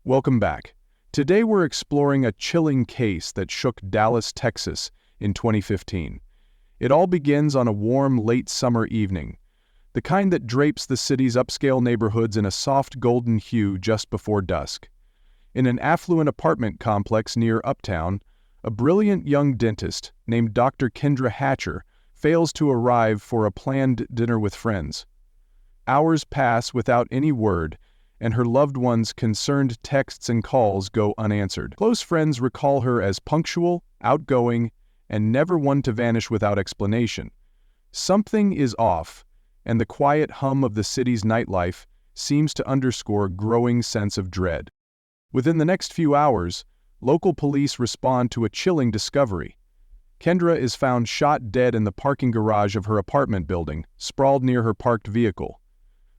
Welcome back. Today we're exploring a chilling case that shook Dallas, Texas in 2015. It all begins on a warm, late summer evening, the kind that drapes the city's upscale neighborhoods in a soft golden hue just before dusk. In an affluent apartment complex near Uptown, a brilliant young dentist named Dr. Kendra Hatcher fails to arrive for a planned dinner with friends. Hours pass without any word, and her loved ones' concerned texts and calls go unanswered. Close friends recall her as punctual, outgoing, and never one to vanish without explanation. Something is off, and the quiet hum of the city's nightlife seems to underscore a growing sense of dread. Within the next few hours, local police respond to a chilling discovery. Kendra is found shot dead in the parking garage of her apartment building, sprawled near her parked vehicle.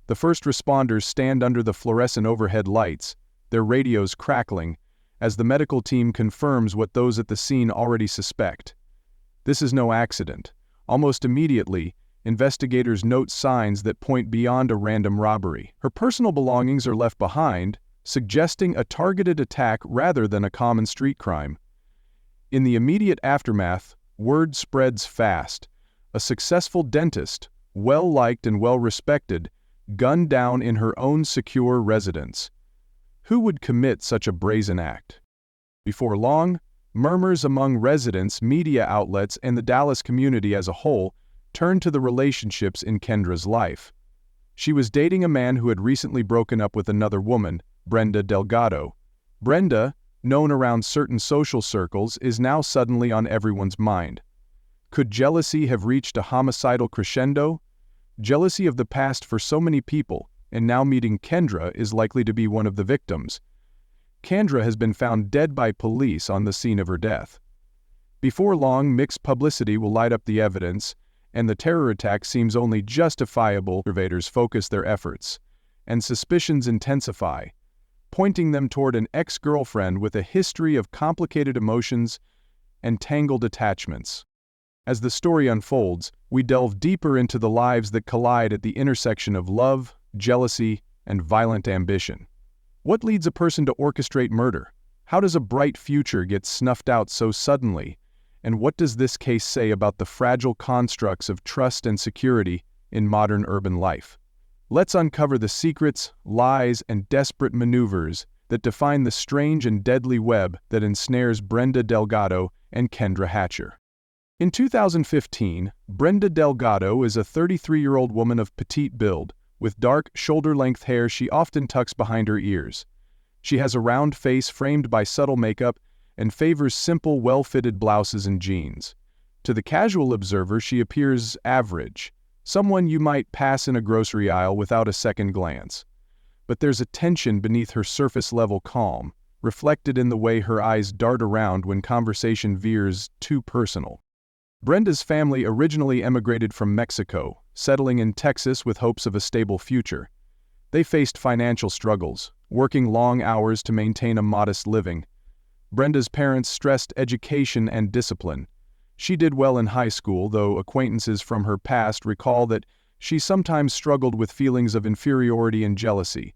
The first responders stand under the fluorescent overhead lights, their radios crackling, as the medical team confirms what those at the scene already suspect. This is no accident. Almost immediately, investigators note signs that point beyond a random robbery. Her personal belongings are left behind, suggesting a targeted attack rather than a common street crime. In the immediate aftermath, word spreads fast. A successful dentist, well-liked and well-respected, gunned down in her own secure residence. Who would commit such a brazen act? Before long, murmurs among residents, media outlets, and the Dallas community as a whole turned to the relationships in Kendra's life. She was dating a man who had recently broken up with another woman, Brenda Delgado. Brenda, known around certain social circles, is now suddenly on everyone's mind. Could jealousy have reached a homicidal crescendo? Jealousy of the past for so many people, and now meeting Kendra is likely to be one of the victims. Kendra has been found dead by police on the scene of her death. Before long, mixed publicity will light up the evidence, and the terror attack seems only justifiable. Surveyors focus their efforts, and suspicions intensify, pointing them toward an ex-girlfriend with a history of complicated emotions and tangled attachments. As the story unfolds, we delve deeper into the lives that collide at the intersection of love, jealousy, and violent ambition. What leads a person to orchestrate murder? How does a bright future get snuffed out so suddenly? And what does this case say about the fragile constructs of trust and security in modern urban life? Let's uncover the secrets, lies, and desperate maneuvers that define the strange and deadly web that ensnares Brenda Delgado and Kendra Hatcher. In 2015, Brenda Delgado is a 33-year-old woman of petite build, with dark, shoulder-length hair she often tucks behind her ears. She has a round face framed by subtle makeup and favors simple, well-fitted blouses and jeans. To the casual observer, she appears average, someone you might pass in a grocery aisle without a second glance. But there's a tension beneath her surface-level calm, reflected in the way her eyes dart around when conversation veers too personal. Brenda's family originally emigrated from Mexico, settling in Texas with hopes of a stable future. They faced financial struggles, working long hours to maintain a modest living. Brenda's parents stressed education and discipline. She did well in high school, though acquaintances from her past recall that she sometimes struggled with feelings of inferiority and jealousy.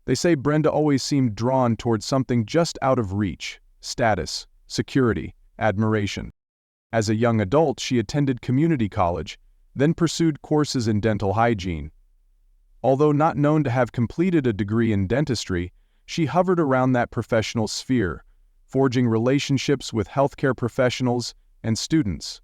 They say Brenda always seemed drawn toward something just out of reach: status, security, admiration. As a young adult, she attended community college, then pursued courses in dental hygiene. Although not known to have completed a degree in dentistry, she hovered around that professional sphere, forging relationships with healthcare professionals and students.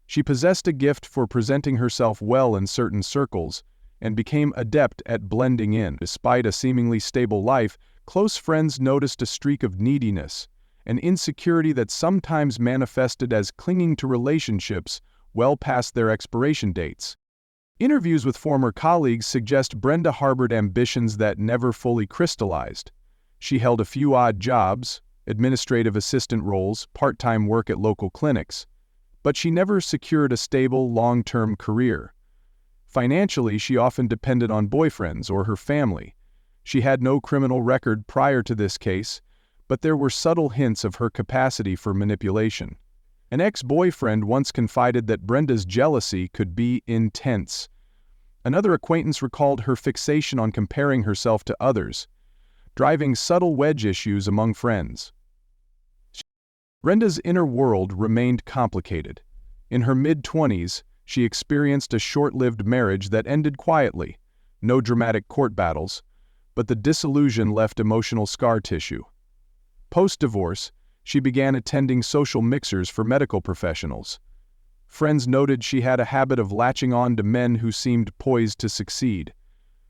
She possessed a gift for presenting herself well in certain circles, and became adept at blending in. Despite a seemingly stable life, close friends noticed a streak of neediness, an insecurity that sometimes manifested as clinging to relationships well past their expiration dates. Interviews with former colleagues suggest Brenda harbored ambitions that never fully crystallized. She held a few odd jobs, administrative assistant roles, part-time work at local clinics, but she never secured a stable, long-term career. Financially, she often depended on boyfriends or her family. She had no criminal record prior to this case, but there were subtle hints of her capacity for manipulation. An ex-boyfriend once confided that Brenda's jealousy could be intense. Another acquaintance recalled her fixation on comparing herself to others. driving subtle wedge issues among friends. Brenda's inner world remained complicated. In her mid-20s, she experienced a short-lived marriage that ended quietly. No dramatic court battles, but the disillusion left emotional scar tissue. Post-divorce, she began attending social mixers for medical professionals. Friends noted she had a habit of latching on to men who seemed poised to succeed.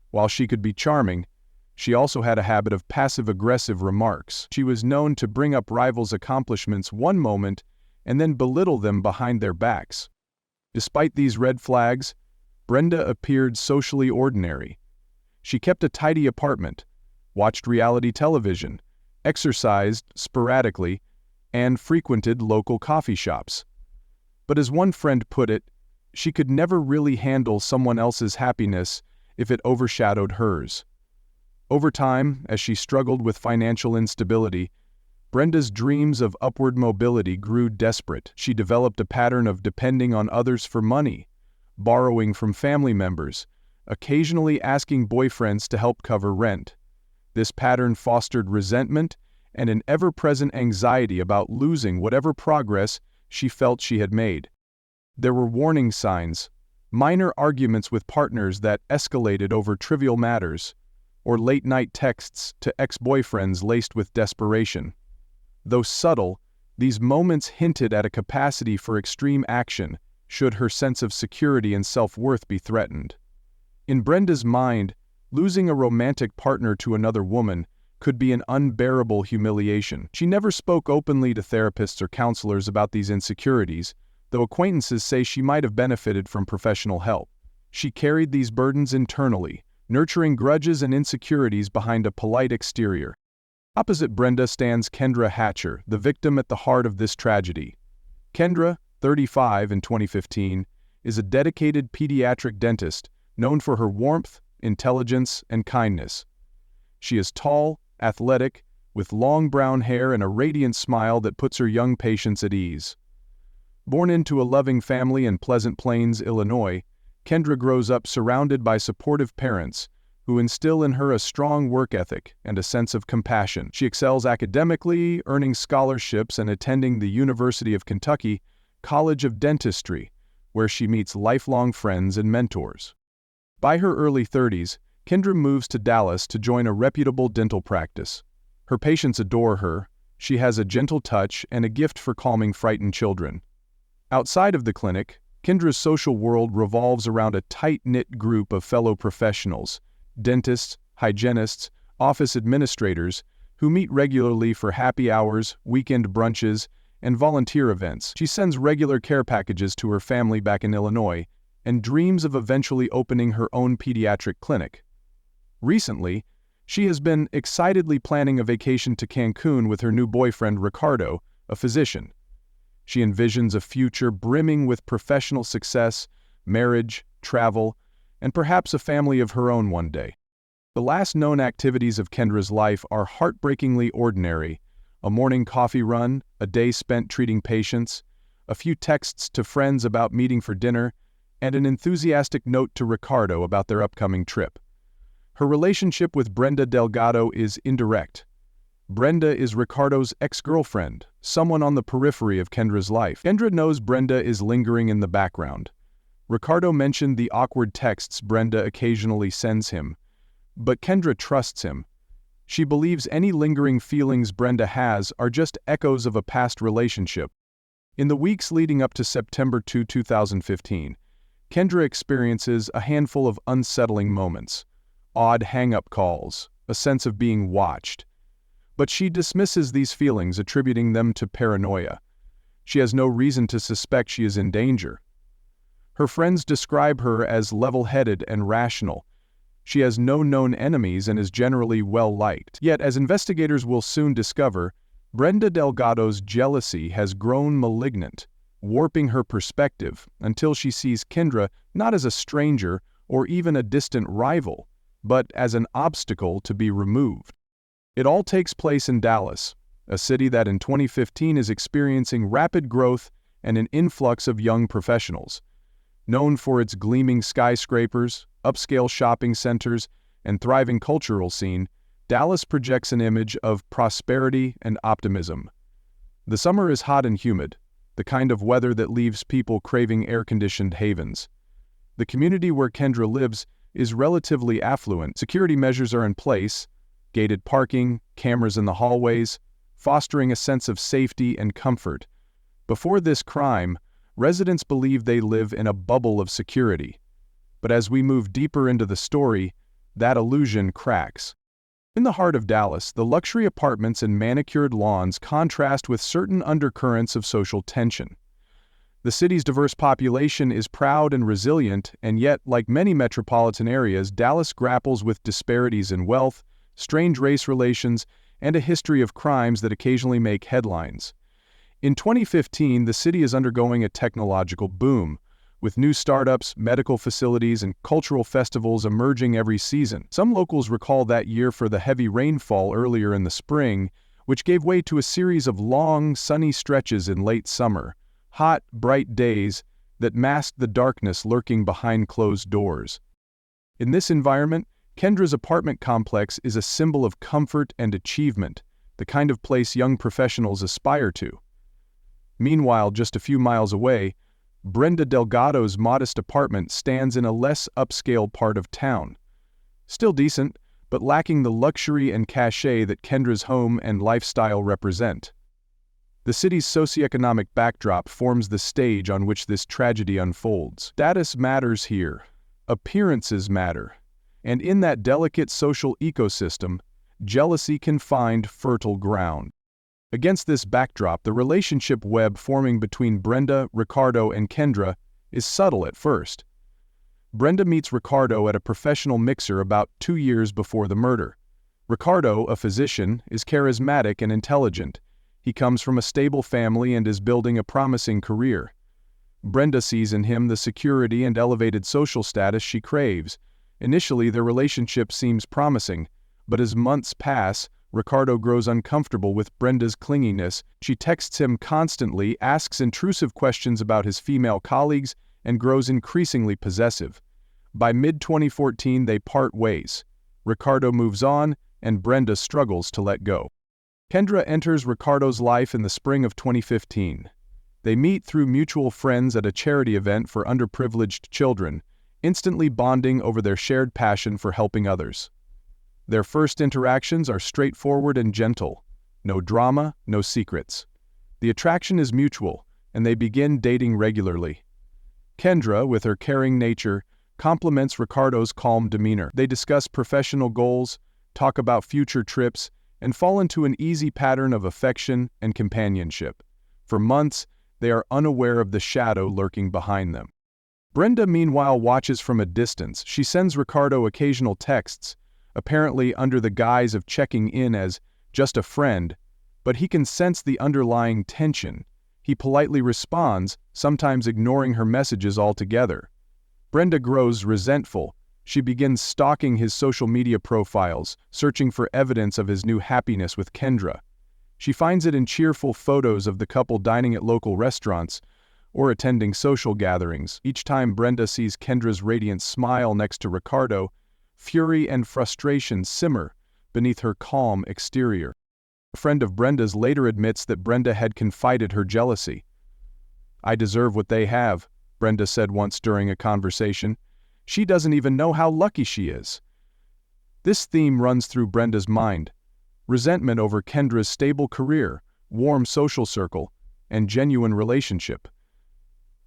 While she could be charming, she also had a habit of passive-aggressive remarks. She was known to bring up rivals' accomplishments one moment and then belittle them behind their backs. Despite these red flags, Brenda appeared socially ordinary. She kept a tidy apartment, watched reality television, exercised sporadically, and frequented local coffee shops. But as one friend put it, she could never really handle someone else's happiness if it overshadowed hers. Over time, as she struggled with financial instability, Brenda's dreams of upward mobility grew desperate. She developed a pattern of depending on others for money, borrowing from family members, occasionally asking boyfriends to help cover rent. This pattern fostered resentment and an ever-present anxiety about losing whatever progress she felt she had made. There were warning signs, minor arguments with partners that escalated over trivial matters, or late-night texts to ex-boyfriends laced with desperation. Though subtle, these moments hinted at a capacity for extreme action should her sense of security and self-worth be threatened. In Brenda's mind, losing a romantic partner to another woman could be an unbearable humiliation. She never spoke openly to therapists or counselors about these insecurities, though acquaintances say she might have benefited from professional help. She carried these burdens internally, nurturing grudges and insecurities behind a polite exterior. Opposite Brenda stands Kendra Hatcher, the victim at the heart of this tragedy. Kendra, 35 in 2015, is a dedicated pediatric dentist known for her warmth, intelligence, and kindness. She is tall, athletic, with long brown hair and a radiant smile that puts her young patients at ease. Born into a loving family in Pleasant Plains, Illinois, Kendra grows up surrounded by supportive parents who instill in her a strong work ethic and a sense of compassion. She excels academically, earning scholarships and attending the University of Kentucky College of Dentistry, where she meets lifelong friends and mentors. By her early 30s, Kendra moves to Dallas to join a reputable dental practice. Her patients adore her, she has a gentle touch and a gift for calming frightened children. Outside of the clinic, Kendra's social world revolves around a tight-knit group of fellow professionals, dentists, hygienists, office administrators, who meet regularly for happy hours, weekend brunches, and volunteer events. She sends regular care packages to her family back in Illinois and dreams of eventually opening her own pediatric clinic. Recently, she has been excitedly planning a vacation to Cancun with her new boyfriend Ricardo, a physician. She envisions a future brimming with professional success, marriage, travel, and perhaps a family of her own one day. The last known activities of Kendra's life are heartbreakingly ordinary: a morning coffee run, a day spent treating patients, a few texts to friends about meeting for dinner, and an enthusiastic note to Ricardo about their upcoming trip. Her relationship with Brenda Delgado is indirect. Brenda is Ricardo's ex-girlfriend, someone on the periphery of Kendra's life. Kendra knows Brenda is lingering in the background. Ricardo mentioned the awkward texts Brenda occasionally sends him, but Kendra trusts him. She believes any lingering feelings Brenda has are just echoes of a past relationship. In the weeks leading up to September 2, 2015, Kendra experiences a handful of unsettling moments: odd hang-up calls, a sense of being watched. But she dismisses these feelings, attributing them to paranoia. She has no reason to suspect she is in danger. Her friends describe her as level-headed and rational. She has no known enemies and is generally well-liked. Yet, as investigators will soon discover, Brenda Delgado's jealousy has grown malignant, warping her perspective until she sees Kendra not as a stranger or even a distant rival, but as an obstacle to be removed. It all takes place in Dallas, a city that in 2015 is experiencing rapid growth and an influx of young professionals. Known for its gleaming skyscrapers, upscale shopping centers, and thriving cultural scene, Dallas projects an image of prosperity and optimism. The summer is hot and humid, the kind of weather that leaves people craving air-conditioned havens. The community where Kendra lives is relatively affluent. Security measures are in place, gated parking, cameras in the hallways, fostering a sense of safety and comfort. Before this crime, residents believe they live in a bubble of security. But as we move deeper into the story, that illusion cracks. In the heart of Dallas, the luxury apartments and manicured lawns contrast with certain undercurrents of social tension. The city's diverse population is proud and resilient, and yet, like many metropolitan areas, Dallas grapples with disparities in wealth, strained race relations, and a history of crimes that occasionally make headlines. In 2015, the city is undergoing a technological boom, with new startups, medical facilities, and cultural festivals emerging every season. Some locals recall that year for the heavy rainfall earlier in the spring, which gave way to a series of long, sunny stretches in late summer, hot, bright days that masked the darkness lurking behind closed doors. In this environment, Kendra's apartment complex is a symbol of comfort and achievement, the kind of place young professionals aspire to. Meanwhile, just a few miles away, Brenda Delgado's modest apartment stands in a less upscale part of town. Still decent, but lacking the luxury and cachet that Kendra's home and lifestyle represent. The city's socioeconomic backdrop forms the stage on which this tragedy unfolds. Status matters here. Appearances matter. And in that delicate social ecosystem, jealousy can find fertile ground. Against this backdrop, the relationship web forming between Brenda, Ricardo, and Kendra is subtle at first. Brenda meets Ricardo at a professional mixer about 2 years before the murder. Ricardo, a physician, is charismatic and intelligent. He comes from a stable family and is building a promising career. Brenda sees in him the security and elevated social status she craves. Initially, their relationship seems promising, but as months pass, Ricardo grows uncomfortable with Brenda's clinginess. She texts him constantly, asks intrusive questions about his female colleagues, and grows increasingly possessive. By mid-2014, they part ways. Ricardo moves on, and Brenda struggles to let go. Kendra enters Ricardo's life in the spring of 2015. They meet through mutual friends at a charity event for underprivileged children, instantly bonding over their shared passion for helping others. Their first interactions are straightforward and gentle. No drama, no secrets. The attraction is mutual, and they begin dating regularly. Kendra, with her caring nature, compliments Ricardo's calm demeanor. They discuss professional goals, talk about future trips, and fall into an easy pattern of affection and companionship. For months, they are unaware of the shadow lurking behind them. Brenda, meanwhile, watches from a distance. She sends Ricardo occasional texts, apparently under the guise of checking in as just a friend, but he can sense the underlying tension. He politely responds, sometimes ignoring her messages altogether. Brenda grows resentful. She begins stalking his social media profiles, searching for evidence of his new happiness with Kendra. She finds it in cheerful photos of the couple dining at local restaurants or attending social gatherings. Each time Brenda sees Kendra's radiant smile next to Ricardo, fury and frustration simmer beneath her calm exterior. A friend of Brenda's later admits that Brenda had confided her jealousy. "I deserve what they have," Brenda said once during a conversation. "She doesn't even know how lucky she is." This theme runs through Brenda's mind. Resentment over Kendra's stable career, warm social circle, and genuine relationship.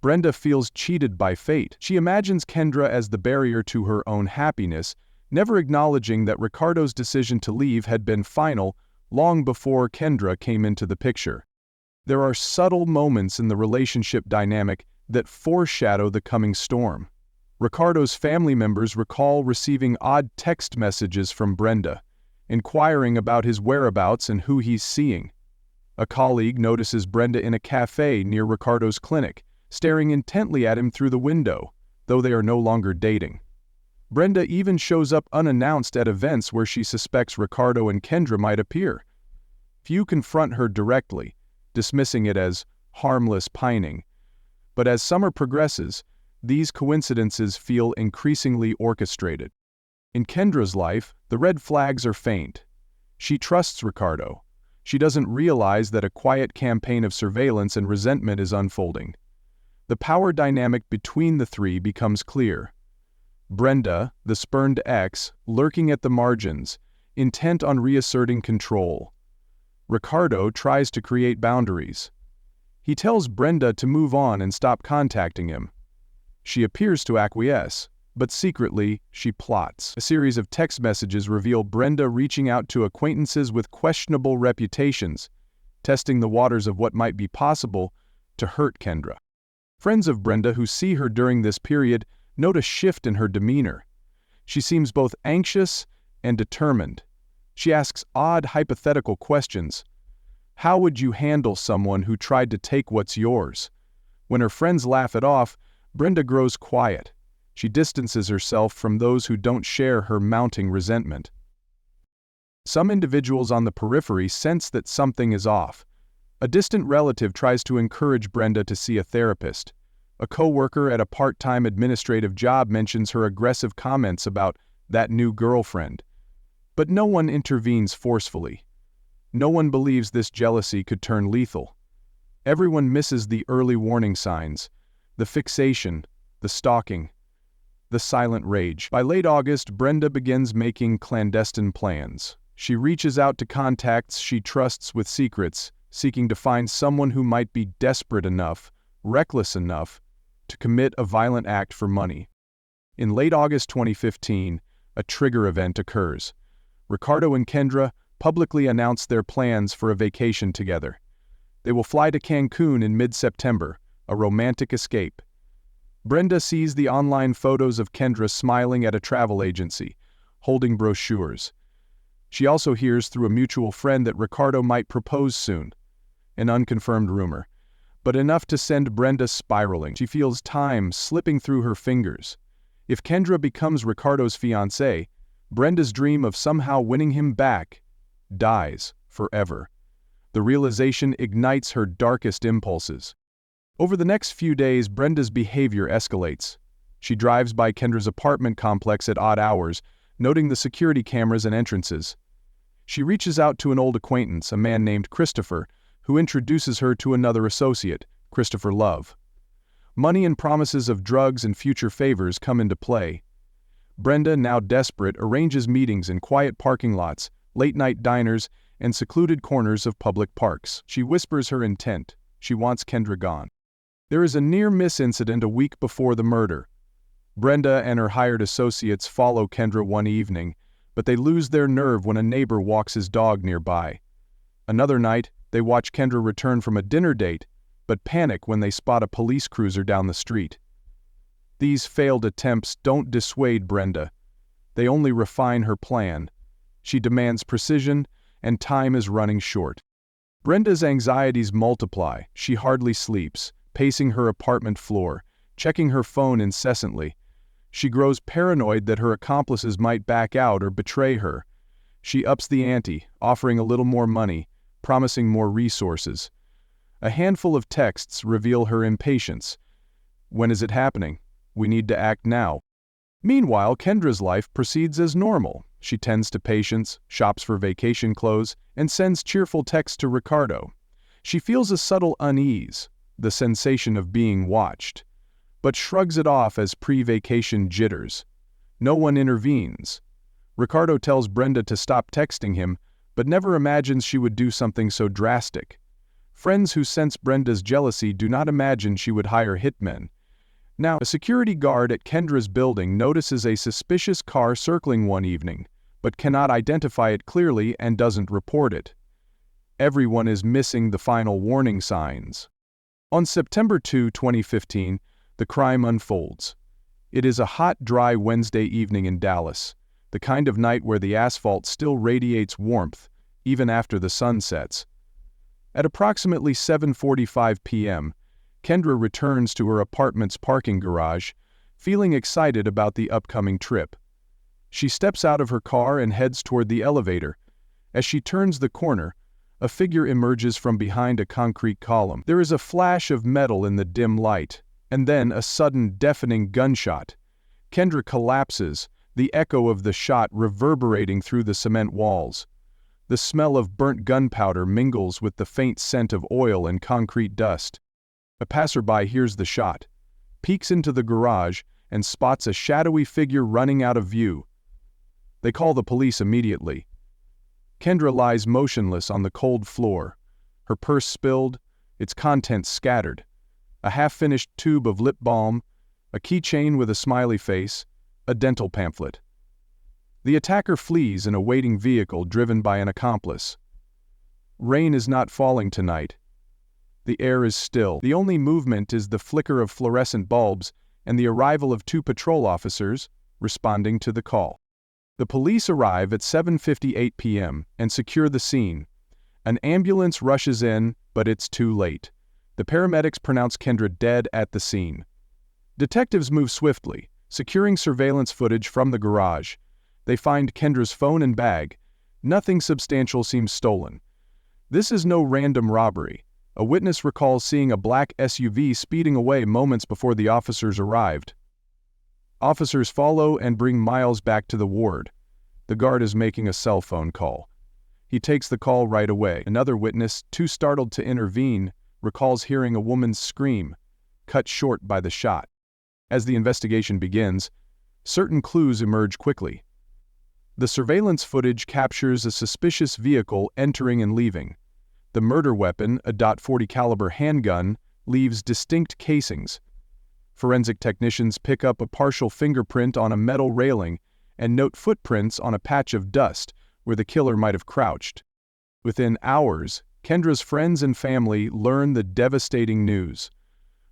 Brenda feels cheated by fate. She imagines Kendra as the barrier to her own happiness, never acknowledging that Ricardo's decision to leave had been final long before Kendra came into the picture. There are subtle moments in the relationship dynamic that foreshadow the coming storm. Ricardo's family members recall receiving odd text messages from Brenda, inquiring about his whereabouts and who he's seeing. A colleague notices Brenda in a cafe near Ricardo's clinic, staring intently at him through the window, though they are no longer dating. Brenda even shows up unannounced at events where she suspects Ricardo and Kendra might appear. Few confront her directly, dismissing it as harmless pining. But as summer progresses, these coincidences feel increasingly orchestrated. In Kendra's life, the red flags are faint. She trusts Ricardo. She doesn't realize that a quiet campaign of surveillance and resentment is unfolding. The power dynamic between the three becomes clear. Brenda, the spurned ex, lurking at the margins, intent on reasserting control. Ricardo tries to create boundaries. He tells Brenda to move on and stop contacting him. She appears to acquiesce, but secretly, she plots. A series of text messages reveal Brenda reaching out to acquaintances with questionable reputations, testing the waters of what might be possible to hurt Kendra. Friends of Brenda who see her during this period note a shift in her demeanor. She seems both anxious and determined. She asks odd hypothetical questions. How would you handle someone who tried to take what's yours? When her friends laugh it off, Brenda grows quiet. She distances herself from those who don't share her mounting resentment. Some individuals on the periphery sense that something is off. A distant relative tries to encourage Brenda to see a therapist. A co-worker at a part-time administrative job mentions her aggressive comments about that new girlfriend. But no one intervenes forcefully. No one believes this jealousy could turn lethal. Everyone misses the early warning signs, the fixation, the stalking, the silent rage. By late August, Brenda begins making clandestine plans. She reaches out to contacts she trusts with secrets, seeking to find someone who might be desperate enough, reckless enough, to commit a violent act for money. In late August 2015, a trigger event occurs. Ricardo and Kendra publicly announce their plans for a vacation together. They will fly to Cancun in mid-September, a romantic escape. Brenda sees the online photos of Kendra smiling at a travel agency, holding brochures. She also hears through a mutual friend that Ricardo might propose soon. An unconfirmed rumor, but enough to send Brenda spiraling. She feels time slipping through her fingers. If Kendra becomes Ricardo's fiancée, Brenda's dream of somehow winning him back dies forever. The realization ignites her darkest impulses. Over the next few days, Brenda's behavior escalates. She drives by Kendra's apartment complex at odd hours, noting the security cameras and entrances. She reaches out to an old acquaintance, a man named Christopher, who introduces her to another associate, Christopher Love. Money and promises of drugs and future favors come into play. Brenda, now desperate, arranges meetings in quiet parking lots, late-night diners, and secluded corners of public parks. She whispers her intent. She wants Kendra gone. There is a near-miss incident a week before the murder. Brenda and her hired associates follow Kendra one evening, but they lose their nerve when a neighbor walks his dog nearby. Another night, they watch Kendra return from a dinner date, but panic when they spot a police cruiser down the street. These failed attempts don't dissuade Brenda. They only refine her plan. She demands precision, and time is running short. Brenda's anxieties multiply. She hardly sleeps, pacing her apartment floor, checking her phone incessantly. She grows paranoid that her accomplices might back out or betray her. She ups the ante, offering a little more money, promising more resources. A handful of texts reveal her impatience. When is it happening? We need to act now. Meanwhile, Kendra's life proceeds as normal. She tends to patients, shops for vacation clothes, and sends cheerful texts to Ricardo. She feels a subtle unease, the sensation of being watched, but shrugs it off as pre-vacation jitters. No one intervenes. Ricardo tells Brenda to stop texting him, but never imagines she would do something so drastic. Friends who sense Brenda's jealousy do not imagine she would hire hitmen. Now, a security guard at Kendra's building notices a suspicious car circling one evening, but cannot identify it clearly and doesn't report it. Everyone is missing the final warning signs. On September 2, 2015, the crime unfolds. It is a hot, dry Wednesday evening in Dallas, the kind of night where the asphalt still radiates warmth, even after the sun sets. At approximately 7:45 p.m., Kendra returns to her apartment's parking garage, feeling excited about the upcoming trip. She steps out of her car and heads toward the elevator. As she turns the corner, a figure emerges from behind a concrete column. There is a flash of metal in the dim light, and then a sudden, deafening gunshot. Kendra collapses, the echo of the shot reverberating through the cement walls. The smell of burnt gunpowder mingles with the faint scent of oil and concrete dust. A passerby hears the shot, peeks into the garage, and spots a shadowy figure running out of view. They call the police immediately. Kendra lies motionless on the cold floor, her purse spilled, its contents scattered. A half-finished tube of lip balm, a keychain with a smiley face, a dental pamphlet. The attacker flees in a waiting vehicle driven by an accomplice. Rain is not falling tonight. The air is still. The only movement is the flicker of fluorescent bulbs and the arrival of 2 patrol officers, responding to the call. The police arrive at 7:58 p.m. and secure the scene. An ambulance rushes in, but it's too late. The paramedics pronounce Kendra dead at the scene. Detectives move swiftly, securing surveillance footage from the garage. They find Kendra's phone and bag. Nothing substantial seems stolen. This is no random robbery. A witness recalls seeing a black SUV speeding away moments before the officers arrived. Officers follow and bring Miles back to the ward. The guard is making a cell phone call. He takes the call right away. Another witness, too startled to intervene, recalls hearing a woman's scream, cut short by the shot. As the investigation begins, certain clues emerge quickly. The surveillance footage captures a suspicious vehicle entering and leaving. The murder weapon, a .40 caliber handgun, leaves distinct casings. Forensic technicians pick up a partial fingerprint on a metal railing and note footprints on a patch of dust where the killer might have crouched. Within hours, Kendra's friends and family learn the devastating news.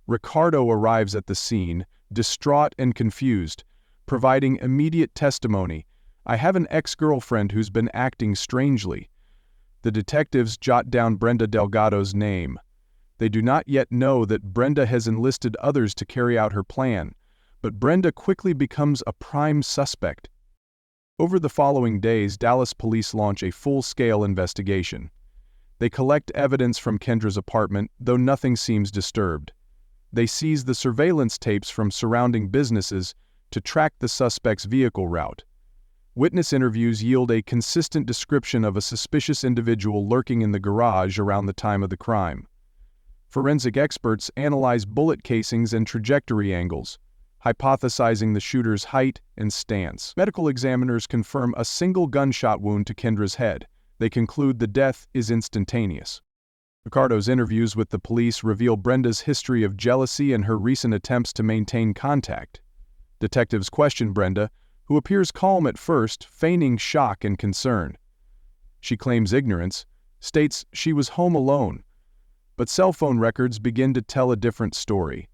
Ricardo arrives at the scene, distraught and confused, providing immediate testimony. "I have an ex-girlfriend who's been acting strangely." The detectives jot down Brenda Delgado's name. They do not yet know that Brenda has enlisted others to carry out her plan, but Brenda quickly becomes a prime suspect. Over the following days, Dallas police launch a full-scale investigation. They collect evidence from Kendra's apartment, though nothing seems disturbed. They seize the surveillance tapes from surrounding businesses to track the suspect's vehicle route. Witness interviews yield a consistent description of a suspicious individual lurking in the garage around the time of the crime. Forensic experts analyze bullet casings and trajectory angles, hypothesizing the shooter's height and stance. Medical examiners confirm a single gunshot wound to Kendra's head. They conclude the death is instantaneous. Ricardo's interviews with the police reveal Brenda's history of jealousy and her recent attempts to maintain contact. Detectives question Brenda, who appears calm at first, feigning shock and concern. She claims ignorance, states she was home alone. But cell phone records begin to tell a different story.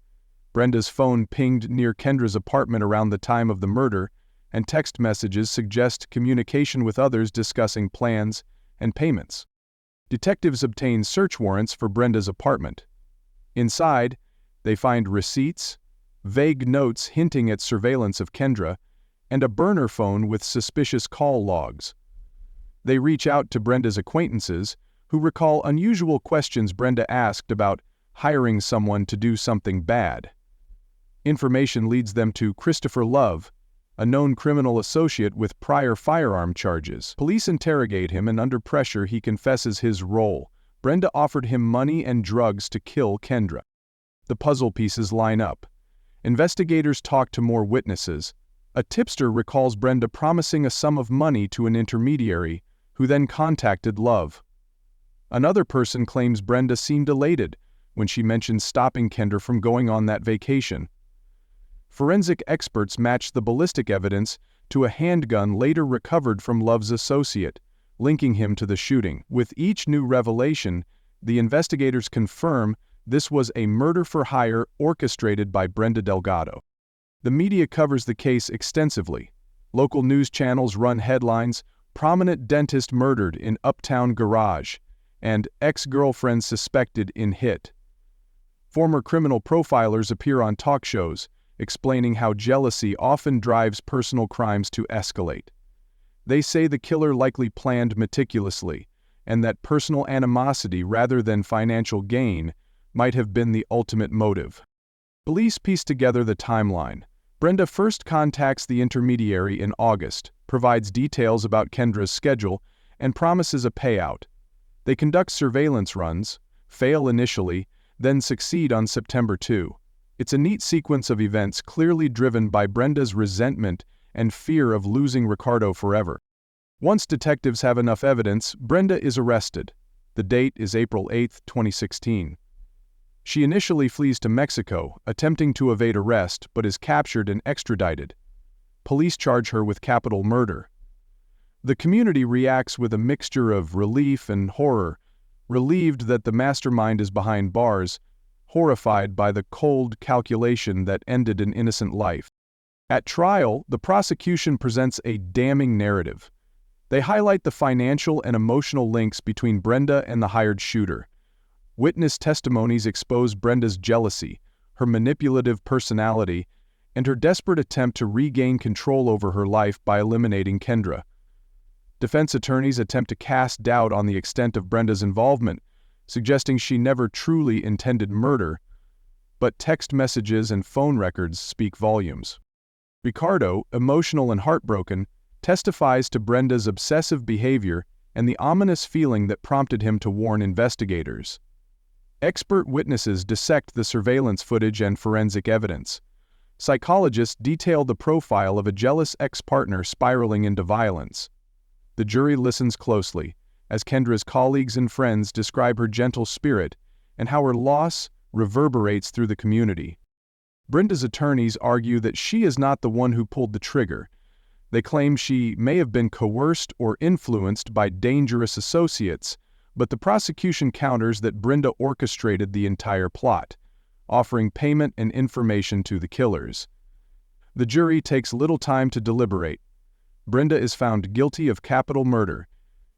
Brenda's phone pinged near Kendra's apartment around the time of the murder, and text messages suggest communication with others discussing plans and payments. Detectives obtain search warrants for Brenda's apartment. Inside, they find receipts, vague notes hinting at surveillance of Kendra, and a burner phone with suspicious call logs. They reach out to Brenda's acquaintances, who recall unusual questions Brenda asked about hiring someone to do something bad. Information leads them to Christopher Love, a known criminal associate with prior firearm charges. Police interrogate him, and under pressure he confesses his role. Brenda offered him money and drugs to kill Kendra. The puzzle pieces line up. Investigators talk to more witnesses. A tipster recalls Brenda promising a sum of money to an intermediary, who then contacted Love. Another person claims Brenda seemed elated when she mentioned stopping Kendra from going on that vacation. Forensic experts match the ballistic evidence to a handgun later recovered from Love's associate, linking him to the shooting. With each new revelation, the investigators confirm this was a murder for hire orchestrated by Brenda Delgado. The media covers the case extensively. Local news channels run headlines, "Prominent dentist murdered in Uptown Garage," and "Ex-girlfriend suspected in hit." Former criminal profilers appear on talk shows, explaining how jealousy often drives personal crimes to escalate. They say the killer likely planned meticulously, and that personal animosity rather than financial gain might have been the ultimate motive. Police piece together the timeline. Brenda first contacts the intermediary in August, provides details about Kendra's schedule, and promises a payout. They conduct surveillance runs, fail initially, then succeed on September 2. It's a neat sequence of events clearly driven by Brenda's resentment and fear of losing Ricardo forever. Once detectives have enough evidence, Brenda is arrested. The date is April 8, 2016. She initially flees to Mexico, attempting to evade arrest, but is captured and extradited. Police charge her with capital murder. The community reacts with a mixture of relief and horror, relieved that the mastermind is behind bars, horrified by the cold calculation that ended an innocent life. At trial, the prosecution presents a damning narrative. They highlight the financial and emotional links between Brenda and the hired shooter. Witness testimonies expose Brenda's jealousy, her manipulative personality, and her desperate attempt to regain control over her life by eliminating Kendra. Defense attorneys attempt to cast doubt on the extent of Brenda's involvement, suggesting she never truly intended murder, but text messages and phone records speak volumes. Ricardo, emotional and heartbroken, testifies to Brenda's obsessive behavior and the ominous feeling that prompted him to warn investigators. Expert witnesses dissect the surveillance footage and forensic evidence. Psychologists detail the profile of a jealous ex-partner spiraling into violence. The jury listens closely, as Kendra's colleagues and friends describe her gentle spirit and how her loss reverberates through the community. Brenda's attorneys argue that she is not the one who pulled the trigger. They claim she may have been coerced or influenced by dangerous associates, but the prosecution counters that Brenda orchestrated the entire plot, offering payment and information to the killers. The jury takes little time to deliberate. Brenda is found guilty of capital murder.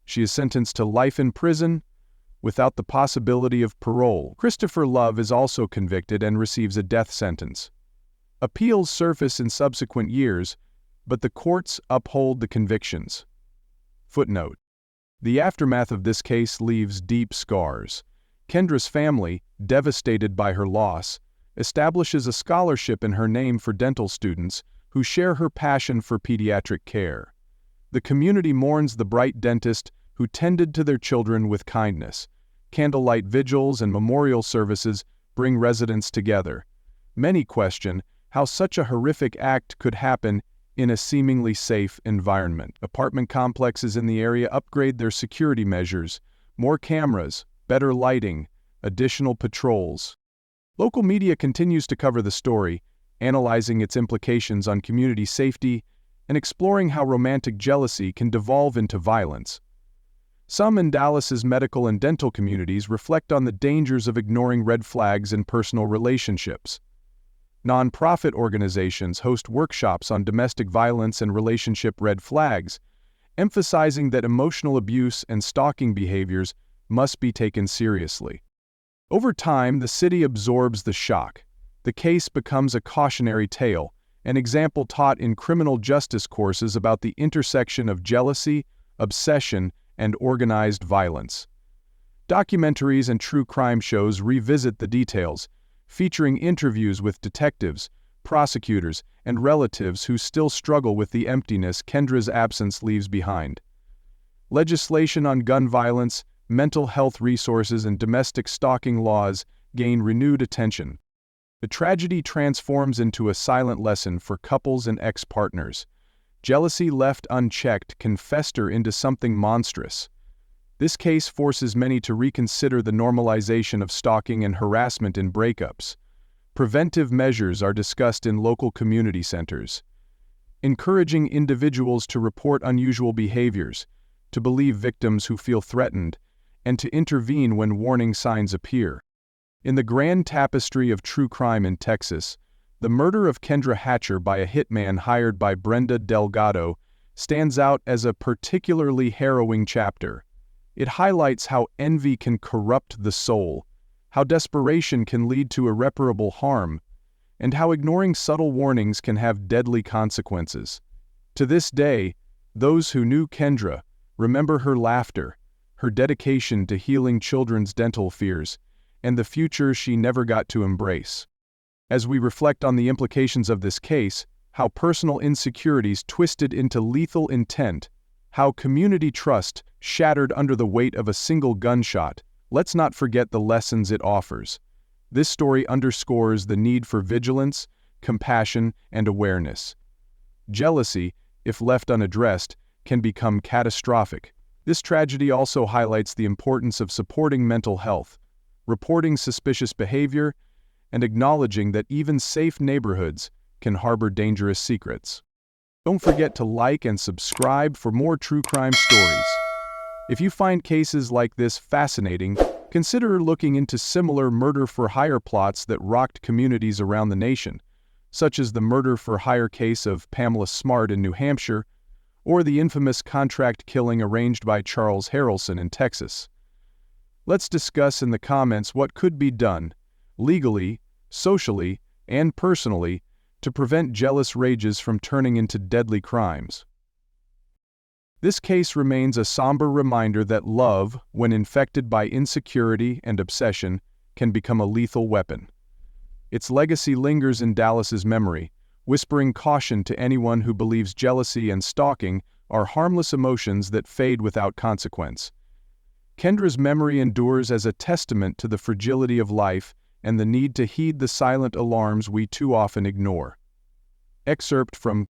She is sentenced to life in prison without the possibility of parole. Christopher Love is also convicted and receives a death sentence. Appeals surface in subsequent years, but the courts uphold the convictions. Footnote: the aftermath of this case leaves deep scars. Kendra's family, devastated by her loss, establishes a scholarship in her name for dental students who share her passion for pediatric care. The community mourns the bright dentist who tended to their children with kindness. Candlelight vigils and memorial services bring residents together. Many question how such a horrific act could happen in a seemingly safe environment. Apartment complexes in the area upgrade their security measures, more cameras, better lighting, additional patrols. Local media continues to cover the story, analyzing its implications on community safety and exploring how romantic jealousy can devolve into violence. Some in Dallas's medical and dental communities reflect on the dangers of ignoring red flags in personal relationships. Nonprofit organizations host workshops on domestic violence and relationship red flags, emphasizing that emotional abuse and stalking behaviors must be taken seriously. Over time, the city absorbs the shock. The case becomes a cautionary tale, an example taught in criminal justice courses about the intersection of jealousy, obsession, and organized violence. Documentaries and true crime shows revisit the details, featuring interviews with detectives, prosecutors, and relatives who still struggle with the emptiness Kendra's absence leaves behind. Legislation on gun violence, mental health resources, and domestic stalking laws gain renewed attention. The tragedy transforms into a silent lesson for couples and ex-partners. Jealousy left unchecked can fester into something monstrous. This case forces many to reconsider the normalization of stalking and harassment in breakups. Preventive measures are discussed in local community centers, encouraging individuals to report unusual behaviors, to believe victims who feel threatened, and to intervene when warning signs appear. In the grand tapestry of true crime in Texas, the murder of Kendra Hatcher by a hitman hired by Brenda Delgado stands out as a particularly harrowing chapter. It highlights how envy can corrupt the soul, how desperation can lead to irreparable harm, and how ignoring subtle warnings can have deadly consequences. To this day, those who knew Kendra remember her laughter, her dedication to healing children's dental fears, and the future she never got to embrace. As we reflect on the implications of this case, how personal insecurities twisted into lethal intent, How community trust shattered under the weight of a single gunshot. Let's not forget the lessons it offers. This story underscores the need for vigilance, compassion, and awareness. Jealousy, if left unaddressed, can become catastrophic. This tragedy also highlights the importance of supporting mental health, reporting suspicious behavior, and acknowledging that even safe neighborhoods can harbor dangerous secrets. Don't forget to like and subscribe for more true crime stories. If you find cases like this fascinating, consider looking into similar murder-for-hire plots that rocked communities around the nation, such as the murder-for-hire case of Pamela Smart in New Hampshire, or the infamous contract killing arranged by Charles Harrelson in Texas. Let's discuss in the comments what could be done, legally, socially, and personally, to prevent jealous rages from turning into deadly crimes. This case remains a somber reminder that love, when infected by insecurity and obsession, can become a lethal weapon. Its legacy lingers in Dallas's memory, whispering caution to anyone who believes jealousy and stalking are harmless emotions that fade without consequence. Kendra's memory endures as a testament to the fragility of life and the need to heed the silent alarms we too often ignore. Excerpt from